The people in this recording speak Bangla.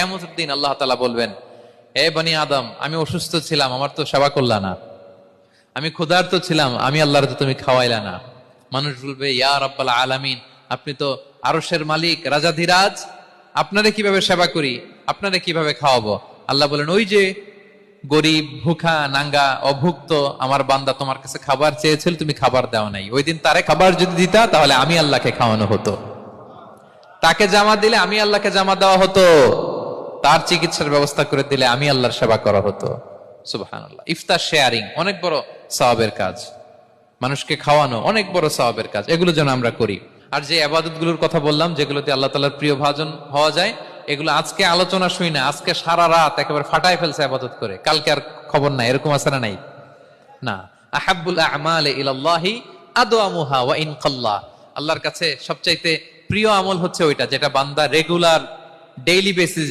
কিয়ামতের দিন আল্লাহ তাআলা বলবেন, হে বনি আদম, আমি অসুস্থ ছিলাম, আমার তো সেবা করলা না। আমি ক্ষুধার্ত ছিলাম, আমি আল্লাহর তো তুমি খাওয়াইলা না। মানুষ বলবে, ইয়া রাব্বাল আলামিন, আপনি তো আরশের মালিক, রাজাধিরাজ, আপনারে কিভাবে সেবা করি, আপনারে কিভাবে খাওয়াবো? আল্লাহ বলেন, ওই যে গরিব, ভুখা, নাঙ্গা, অভুক্ত আমার বান্দা তোমার কাছে খাবার চেয়েছিল, তুমি খাবার দাও নাই। ওই দিন তারে খাবার যদি দিতা, তাহলে আমি আল্লাহকে খাওয়ানো হতো। তাকে জামা দিলে আমি আল্লাহকে জামা দেওয়া হতো। তার চিকিৎসার ব্যবস্থা করে দিলে আমি আল্লাহর সেবা করা হতো। সুবহানাল্লাহ। ইফতার শেয়ারিং অনেক বড় সওয়াবের কাজ, মানুষকে খাওয়ানো অনেক বড় সওয়াবের কাজ। এগুলো যেন আমরা করি। আর যে ইবাদত গুলোর কথা বললাম, যেগুলোতে আল্লাহ তাআলার প্রিয় ভাজন হওয়া যায়, এগুলো আজকে আলোচনা শুই না, আজকে সারা রাত একেবারে ফাটায় ফেলছে ইবাদত করে, কালকে আর খবর নাই, এরকম আছে না নাই? না। আহাব্বুল আ'মালি ইলাল্লাহি আদওয়ামুহা ওয়া ইন কাল্লা। আল্লাহর কাছে সবচাইতে প্রিয় আমল হচ্ছে ওইটা যেটা বান্দা রেগুলার ডেইলি বেসিসে